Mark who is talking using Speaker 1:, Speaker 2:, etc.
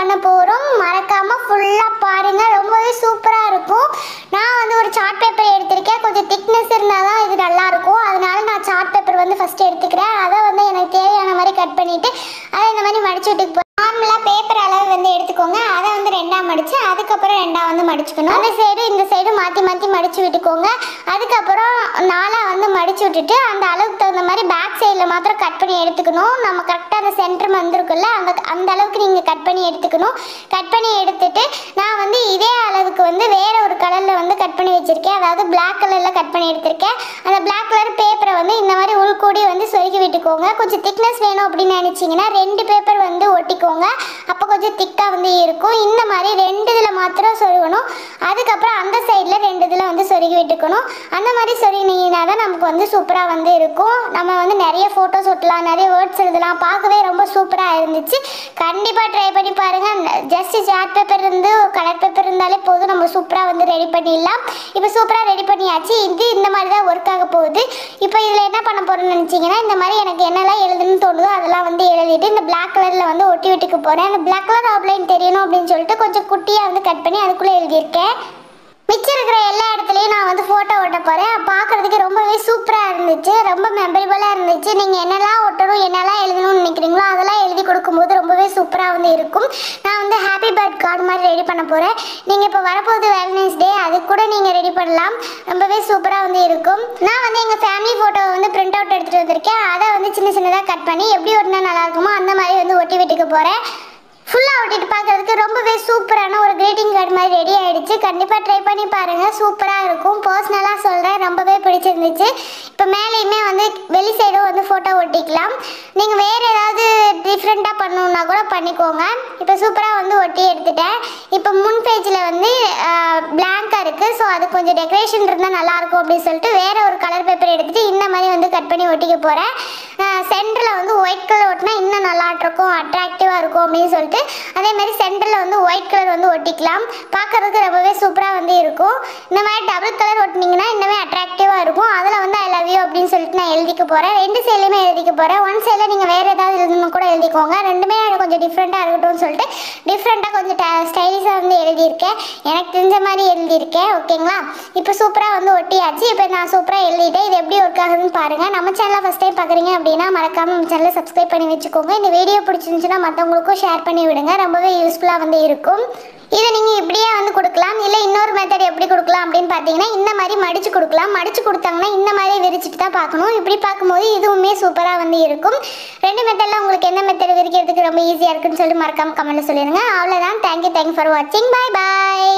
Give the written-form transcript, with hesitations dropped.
Speaker 1: பண்ண போகிறோம். மறக்காமல் ஃபுல்லாக பாருங்கள், ரொம்பவே சூப்பராக இருக்கும். நான் வந்து ஒரு சார்ட் பேப்பர் எடுத்திருக்கேன். கொஞ்சம் திக்னஸ் இருந்தால் தான் இது நல்லாயிருக்கும். அதனால நான் சார்ட் பேப்பர் வந்து ஃபஸ்ட்டு எடுத்துக்கிறேன். அதை வந்து எனக்கு தேவையான மாதிரி கட் பண்ணிவிட்டு அதை இந்த மாதிரி மடிச்சு விட்டுக்கு நார்மலாக பேப்பர் அளவு வந்து எடுத்துக்கோங்க. அதை வந்து ரெண்டாக மடித்து அதுக்கப்புறம் ரெண்டாக வந்து மடிச்சுக்கணும். அந்த சைடு இந்த சைடு மாற்றி மாற்றி மடித்து விட்டுக்கோங்க. அதுக்கப்புறம் நாலாக வந்து மடித்து விட்டுட்டு அந்த அளவுக்கு தகுந்த மாதிரி பேக் சைடில் மாத்திரம் கட் பண்ணி எடுத்துக்கணும். நம்ம கரெக்டாக அந்த சென்டர் வந்திருக்குல்ல, அந்த அளவுக்கு நீங்கள் கட் பண்ணி எடுத்துக்கணும். கட் பண்ணி எடுத்துட்டு நான் வந்து இதே அளவுக்கு வந்து வேறு ஒரு கலரில் வந்து கட் பண்ணி வச்சுருக்கேன். அதாவது பிளாக் கலரில் கட் பண்ணி எடுத்திருக்கேன். அந்த பிளாக் கலர் பேப்பரை வந்து இந்த மாதிரி உள்கூடி வந்து சொருகி விட்டுக்கோங்க. கொஞ்சம் திக்னஸ் வேணும் அப்படின்னு நினச்சிங்கன்னா 2 பேப்பர் வந்து ஒட்டிக்கோங்க. அப்போ கொஞ்சம் திக்காக வந்து இருக்கும். இந்த மாதிரி 2 இதில் மாத்திரம் சொருகணும். அதுக்கப்புறம் அந்த சைடில் 2 இதில் வந்து சொருகி விட்டுக்கணும். அந்த மாதிரி சொருகினீங்கன்னா தான் நமக்கு வந்து சூப்பராக வந்து இருக்கும். நம்ம வந்து நிறைய ஃபோட்டோஸ் ஒட்டலாம், நிறைய வேர்ட்ஸ் எழுதலாம். பார்க்கவே ரொம்ப சூப்பராக இருந்துச்சு. கண்டிப்பாக ட்ரை பண்ணி பாருங்கள். ஜஸ்ட் சார்ட் பேப்பர் இருந்து கலர் பேப்பர் இருந்தாலே போதும், நம்ம சூப்பராக வந்து ரெடி பண்ணிடலாம். இப்போ சூப்பராக ரெடி பண்ணியாச்சு. இது இந்த மாதிரி தான் ஒர்க் ஆக போகுது. இப்போ இதில் என்ன பண்ண போகிறேன்னு நினச்சிங்கன்னா, இந்த மாதிரி எனக்கு என்னெல்லாம் எழுதுன்னு தோணுதோ அதெல்லாம் வந்து எழுதிட்டு இந்த பிளாக் கலரில் வந்து ஒட்டி விட்டுக்கு போகிறேன். அந்த பிளாக் கலர் அவுட்லைன் தெரியணும் அப்படின்னு சொல்லிட்டு கொஞ்சம் குட்டியாக வந்து கட் பண்ணி அதுக்குள்ளே எழுதியிருக்கேன். மிச்சம் இருக்கிற எல்லா இடத்துலையும் நான் வந்து ஃபோட்டோ ஒட்ட போகிறேன். பார்க்குறதுக்கு ரொம்பவே சூப்பராக இருந்துச்சு, ரொம்ப மெமரபிளாக இருந்துச்சு. நீங்கள் என்னெல்லாம் ஒட்டணும் என்னெல்லாம் எழுதணும்னு நினைக்கிறீங்களோ அதெல்லாம் எழுதி கொடுக்கும்போது ரொம்பவே சூப்பராக வந்து இருக்கும். நான் வந்து ஹாப்பி பர்த் கார்டு மாதிரி ரெடி பண்ண போகிறேன். நீங்கள் இப்போ வரப்போகுது வேலண்டைன்ஸ் டே, அது கூட நீங்கள் ரெடி பண்ணலாம். ரொம்பவே சூப்பராக வந்து இருக்கும். நான் வந்து எங்கள் ஃபேமிலி ஃபோட்டோவை வந்து பிரிண்ட் அவுட் எடுத்துகிட்டு வந்திருக்கேன். அதை வந்து சின்ன சின்னதாக கட் பண்ணி எப்படி ஒட்டினா நல்லாயிருக்குமோ அந்த மாதிரி வந்து ஒட்டி விட்டுக்க போகிறேன். ஃபுல்லாக ஒட்டிட்டு பார்க்குறதுக்கு ரொம்பவே சூப்பரான ஒரு க்ரீட்டிங் கார்டு மாதிரி ரெடி ஆகிடுச்சு. கண்டிப்பாக ட்ரை பண்ணி பாருங்கள், சூப்பராக இருக்கும். பர்சனலாக சொல்கிறேன், ரொம்பவே பிடிச்சிருந்துச்சு. இப்போ மேலேயுமே வந்து வெளி சைடும் வந்து ஃபோட்டோ ஒட்டிக்கலாம். நீங்கள் வேறு ஏதாவது டிஃப்ரெண்ட்டாக பண்ணணுன்னா கூட பண்ணிக்கோங்க. இப்போ சூப்பராக வந்து ஒட்டி எடுத்துட்டேன். இப்போ முன் பேஜில் வந்து பிளாங்காக இருக்குது. ஸோ அது கொஞ்சம் டெக்கரேஷன் இருந்தால் நல்லாயிருக்கும் அப்படின்னு சொல்லிட்டு வேறு ஒரு கலர் பேப்பர் எடுத்துகிட்டு இந்த மாதிரி வந்து கட் பண்ணி ஒட்டிக்க போகிறேன். சென்டரில் வந்து ஒயிட் கலர் ஒட்டினா இன்னும் நல்லாயிருக்கும், அட்ராக்டிவாக இருக்கும் அப்படின்னு சொல்லிட்டு அதே மாதிரி சென்டரில் வந்து ஒயிட் கலர் வந்து ஒட்டிக்கலாம். பார்க்குறதுக்கு ரொம்பவே சூப்பராக வந்து இருக்கும். இந்த மாதிரி டபுள் கலர் ஒட்டினீங்கன்னா இன்னுமே அட்ராக்டிவாக இருக்கும். அதில் வந்து ஐ லவ் யூ அப்படின்னு சொல்லிட்டு நான் எழுதிக்க போகிறேன். 2 சைட்லையுமே எழுதிக்க போகிறேன். ஒன் சைடில் நீங்கள் வேறு ஏதாவது எழுதணும் கூட எழுதிக்கோங்க. ரெண்டுமே கொஞ்சம் டிஃப்ரெண்ட்டாக இருக்கட்டும்னு சொல்லிட்டு டிஃப்ரெண்ட்டாக கொஞ்சம் ஸ்டைலிஷாக வந்து எழுதியிருக்கேன். எனக்கு தெரிஞ்ச மாதிரி எழுதியிருக்கேன். ஓகேங்களா? இப்போ சூப்பராக வந்து ஒட்டியாச்சு. இப்போ நான் சூப்பராக எழுதிட்டேன். இது எப்படி ஒர்க் ஆகுதுன்னு பாருங்கள். நம்ம சேனலை ஃபஸ்ட் டைம் பார்க்குறீங்க அப்படின்னா மறக்காமல் நம்ம சேனலை சப்ஸ்கிரைப் பண்ணி வச்சுக்கோங்க. இந்த வீடியோ பிடிச்சிருந்துச்சுன்னா மற்றவங்களுக்கும் ஷேர் பண்ணி விடுங்க. ரொம்பவே யூஸ்ஃபுல்லாக வந்து இருக்கும். இதை நீங்கள் இப்படியே வந்து கொடுக்கலாம். இல்லை இன்னொரு மெத்தட் எப்படி கொடுக்கலாம் அப்படின்னு பார்த்தீங்கன்னா, இந்த மாதிரி மடித்து கொடுக்கலாம். மடித்து கொடுத்தாங்கன்னா இந்த மாதிரி விரிச்சிட்டு தான் பார்க்கணும். இப்படி பார்க்கும்போது இதுவுமே சூப்பராக வந்து இருக்கும். 2 மெத்தடில் உங்களுக்கு எந்த மெத்தட் விரிக்கிறதுக்கு ரொம்ப ஈஸியாக இருக்குன்னு சொல்லிட்டு மறக்காமல் கமெண்ட்டில் சொல்லிடுங்க. அவ்வளோதான். தேங்க்யூ ஃபார் வாட்சிங். பாய் பாய்.